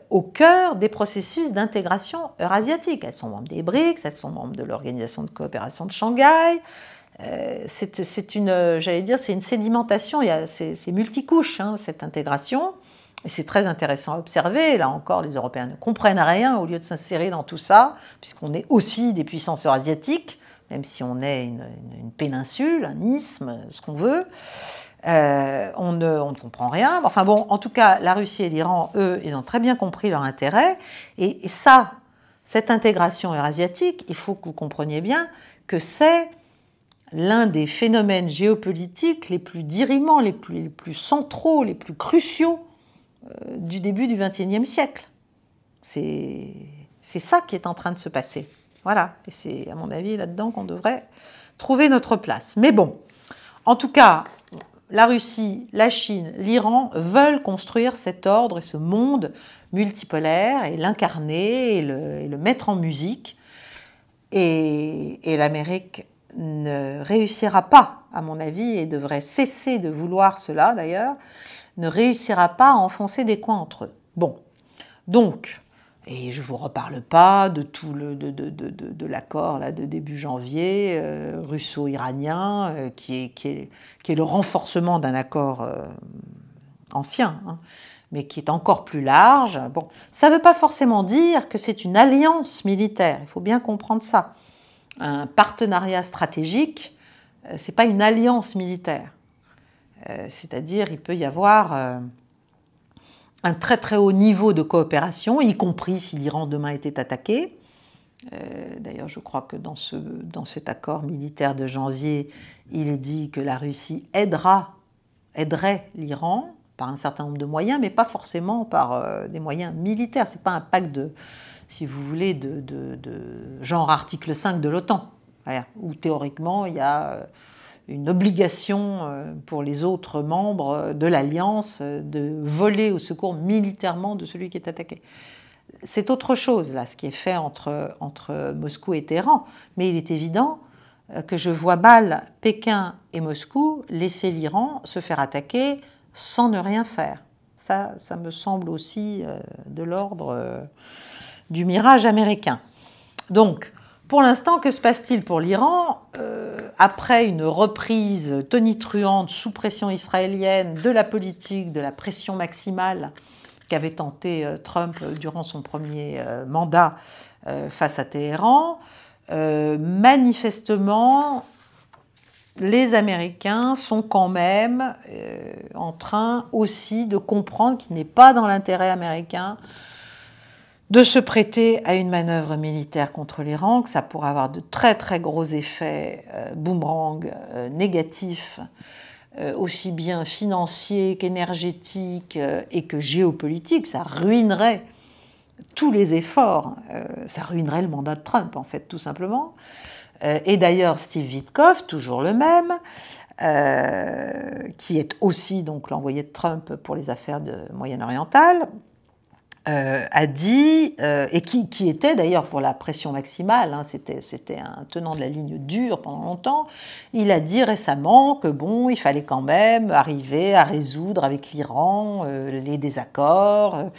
au cœur des processus d'intégration eurasiatique. Elles sont membres des BRICS, elles sont membres de l'Organisation de coopération de Shanghai. C'est une sédimentation, c'est multicouche, cette intégration. Et c'est très intéressant à observer. Là encore, les Européens ne comprennent rien au lieu de s'insérer dans tout ça, puisqu'on est aussi des puissances eurasiatiques, même si on est une péninsule, un isthme, ce qu'on veut. On ne comprend rien. Enfin bon, en tout cas, la Russie et l'Iran, eux, ils ont très bien compris leur intérêt. Et ça, cette intégration eurasiatique, il faut que vous compreniez bien que c'est l'un des phénomènes géopolitiques les plus dirimants, les plus centraux, les plus cruciaux du début du XXIe siècle. C'est ça qui est en train de se passer. Voilà, et c'est à mon avis là-dedans qu'on devrait trouver notre place. Mais bon, en tout cas, la Russie, la Chine, l'Iran veulent construire cet ordre et ce monde multipolaire et l'incarner et le mettre en musique. Et l'Amérique ne réussira pas, à mon avis, et devrait cesser de vouloir cela d'ailleurs, ne réussira pas à enfoncer des coins entre eux. Bon, donc, Et je ne vous reparle pas de tout de l'accord de début janvier russo-iranien, qui est le renforcement d'un accord ancien, hein, mais qui est encore plus large. Bon, ça ne veut pas forcément dire que c'est une alliance militaire, il faut bien comprendre ça. Un partenariat stratégique, ce n'est pas une alliance militaire. C'est-à-dire, il peut y avoir un très très haut niveau de coopération, y compris si l'Iran demain était attaqué. D'ailleurs, je crois que dans cet accord militaire de janvier, il est dit que la Russie aiderait l'Iran par un certain nombre de moyens, mais pas forcément par des moyens militaires. Ce n'est pas un pacte de, si vous voulez, de genre article 5 de l'OTAN, où théoriquement il y a une obligation pour les autres membres de l'Alliance de voler au secours militairement de celui qui est attaqué. C'est autre chose, là, ce qui est fait entre Moscou et Téhéran. Mais il est évident que je vois mal Pékin et Moscou laisser l'Iran se faire attaquer sans ne rien faire. Ça me semble aussi de l'ordre du mirage américain. Donc, pour l'instant, que se passe-t-il pour l'Iran ? Après une reprise tonitruante sous pression israélienne de la politique, de la pression maximale qu'avait tenté Trump durant son premier mandat face à Téhéran, manifestement, les Américains sont quand même en train aussi de comprendre qu'il n'est pas dans l'intérêt américain de se prêter à une manœuvre militaire contre l'Iran, que ça pourrait avoir de très très gros effets boomerang négatifs, aussi bien financiers qu'énergétiques et que géopolitiques. Ça ruinerait tous les efforts, ça ruinerait le mandat de Trump en fait, tout simplement. Et d'ailleurs, Steve Witkoff, toujours le même, qui est aussi donc l'envoyé de Trump pour les affaires moyen-orientales, a dit, et qui était d'ailleurs pour la pression maximale, hein, c'était un tenant de la ligne dure pendant longtemps, il a dit récemment que bon, il fallait quand même arriver à résoudre avec l'Iran les désaccords,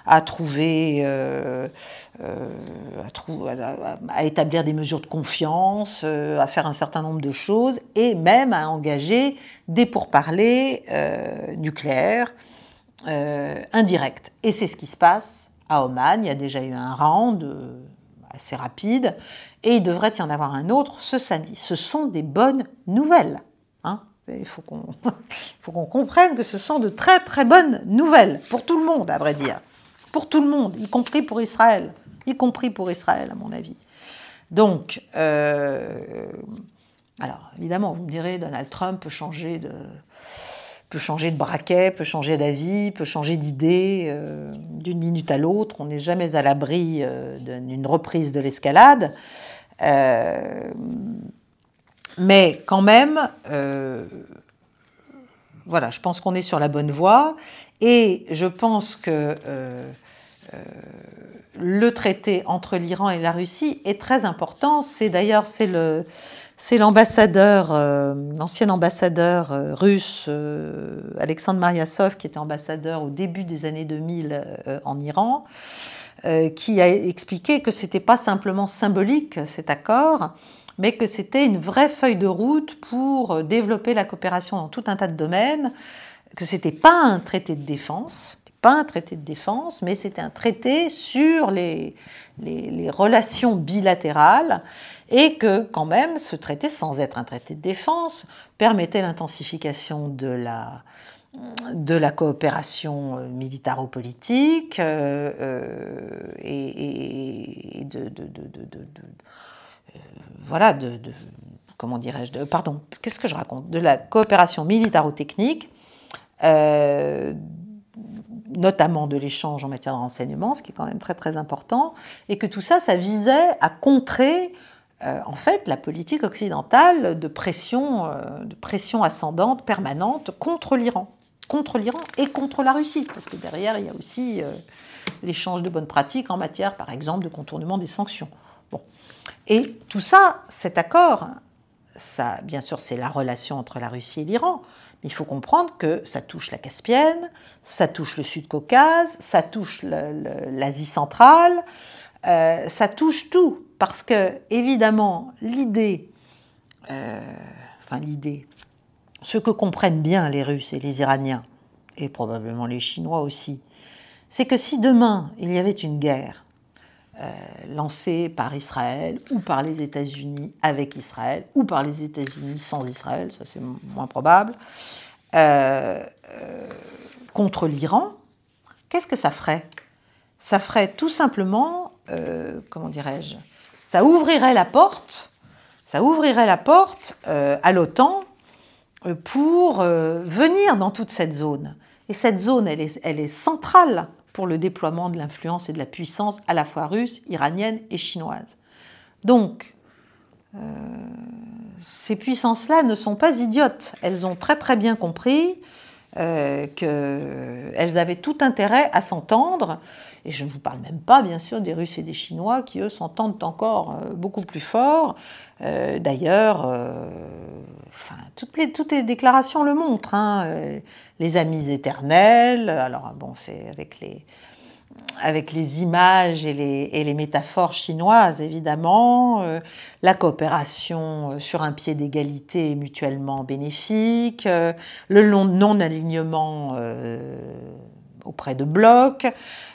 à trouver, à établir des mesures de confiance, à faire un certain nombre de choses, et même à engager des pourparlers nucléaires, indirect. Et c'est ce qui se passe à Oman. Il y a déjà eu un round assez rapide et il devrait y en avoir un autre ce samedi. Ce sont des bonnes nouvelles. Hein, il faut qu'on comprenne que ce sont de très très bonnes nouvelles pour tout le monde, à vrai dire. Pour tout le monde, y compris pour Israël. Y compris pour Israël, à mon avis. Donc, alors évidemment, vous me direz, Donald Trump peut changer de braquet, peut changer d'avis, peut changer d'idée d'une minute à l'autre. On n'est jamais à l'abri d'une reprise de l'escalade. Mais quand même, voilà, je pense qu'on est sur la bonne voie. Et je pense que le traité entre l'Iran et la Russie est très important. C'est l'ambassadeur, l'ancien ambassadeur russe, Alexandre Mariasov, qui était ambassadeur au début des années 2000 en Iran, qui a expliqué que ce n'était pas simplement symbolique cet accord, mais que c'était une vraie feuille de route pour développer la coopération dans tout un tas de domaines, que ce n'était pas un traité de défense, mais c'était un traité sur les relations bilatérales, et que quand même ce traité, sans être un traité de défense, permettait l'intensification de la coopération militaro-politique et comment dirais-je, qu'est-ce que je raconte, de la coopération militaro-technique, notamment de l'échange en matière de renseignement, ce qui est quand même très très important, et que tout ça, ça visait à contrer en fait la politique occidentale de pression ascendante permanente contre l'Iran et contre la Russie, parce que derrière il y a aussi l'échange de bonnes pratiques en matière, par exemple, de contournement des sanctions. Bon. Et tout ça, cet accord, ça, bien sûr, c'est la relation entre la Russie et l'Iran, Il faut comprendre que ça touche la Caspienne, ça touche le Sud-Caucase, ça touche l'Asie centrale, ça touche tout. Parce que, évidemment, l'idée, ce que comprennent bien les Russes et les Iraniens, et probablement les Chinois aussi, c'est que si demain il y avait une guerre lancée par Israël ou par les États-Unis avec Israël ou par les États-Unis sans Israël, ça c'est moins probable, contre l'Iran, qu'est-ce que ça ferait? Ça ferait tout simplement, comment dirais-je, ça ouvrirait la porte à l'OTAN pour venir dans toute cette zone. Et cette zone, elle est centrale pour le déploiement de l'influence et de la puissance à la fois russe, iranienne et chinoise. Donc, ces puissances-là ne sont pas idiotes. Elles ont très très bien compris qu'elles avaient tout intérêt à s'entendre. Et je ne vous parle même pas, bien sûr, des Russes et des Chinois qui, eux, s'entendent encore beaucoup plus fort. D'ailleurs, toutes les déclarations le montrent. Hein. Les amis éternels, alors bon, c'est avec les images et les métaphores chinoises, évidemment, la coopération sur un pied d'égalité et mutuellement bénéfique, le non-alignement auprès de blocs,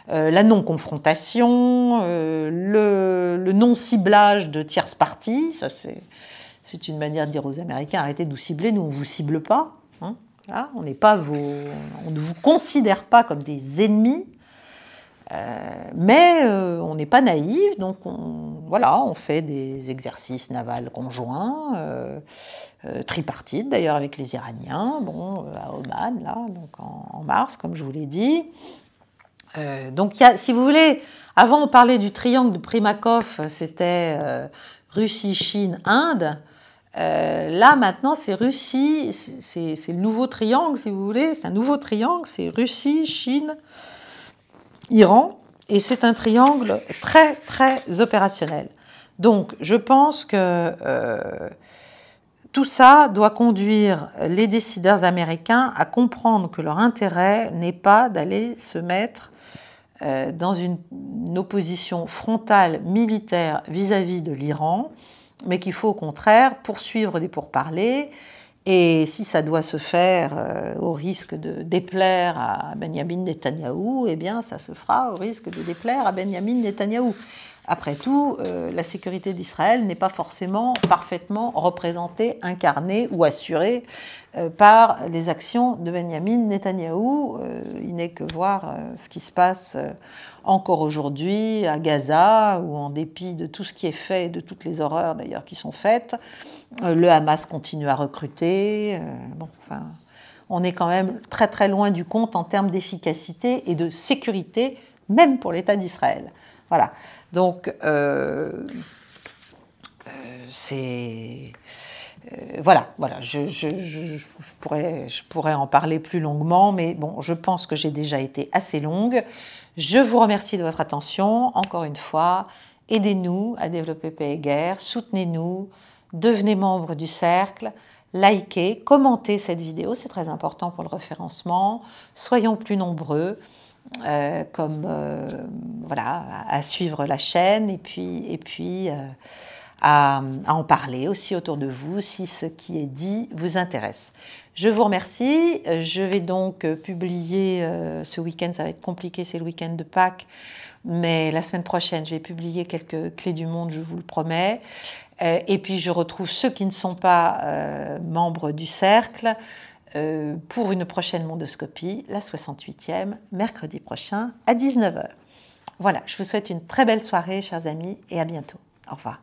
la non-confrontation, le non-ciblage de tierces parties, ça c'est une manière de dire aux Américains, arrêtez de nous cibler, nous on ne vous cible pas, hein, là, on ne vous considère pas comme des ennemis, mais on n'est pas naïf, donc on fait des exercices navals conjoints, tripartites d'ailleurs avec les Iraniens, à Oman, là, donc en mars, comme je vous l'ai dit. Donc, si vous voulez, avant on parlait du triangle de Primakov, c'était Russie, Chine, Inde. Là, maintenant, c'est Russie, c'est le nouveau triangle, si vous voulez. C'est un nouveau triangle, c'est Russie, Chine, Iran. Et c'est un triangle très, très opérationnel. Donc, je pense que tout ça doit conduire les décideurs américains à comprendre que leur intérêt n'est pas d'aller se mettre dans une opposition frontale militaire vis-à-vis de l'Iran, mais qu'il faut au contraire poursuivre des pourparlers, et si ça doit se faire au risque de déplaire à Benyamin Netanyahou, eh bien ça se fera au risque de déplaire à Benyamin Netanyahou. Après tout, la sécurité d'Israël n'est pas forcément parfaitement représentée, incarnée ou assurée par les actions de Benyamin Netanyahou. Il n'est que voir ce qui se passe encore aujourd'hui à Gaza, où en dépit de tout ce qui est fait, et de toutes les horreurs d'ailleurs qui sont faites, le Hamas continue à recruter. On est quand même très très loin du compte en termes d'efficacité et de sécurité, même pour l'État d'Israël. Voilà. Donc, voilà. Je pourrais en parler plus longuement, mais bon, je pense que j'ai déjà été assez longue. Je vous remercie de votre attention. Encore une fois, aidez-nous à développer Paix et Guerre, soutenez-nous, devenez membre du cercle, likez, commentez cette vidéo, c'est très important pour le référencement. Soyons plus nombreux. À suivre la chaîne et puis à en parler aussi autour de vous si ce qui est dit vous intéresse. Je vous remercie. Je vais donc publier ce week-end, ça va être compliqué, c'est le week-end de Pâques, mais la semaine prochaine, je vais publier quelques clés du monde, je vous le promets. Et puis je retrouve ceux qui ne sont pas membres du cercle pour une prochaine mondoscopie, la 68e, mercredi prochain à 19h. Voilà, je vous souhaite une très belle soirée, chers amis, et à bientôt. Au revoir.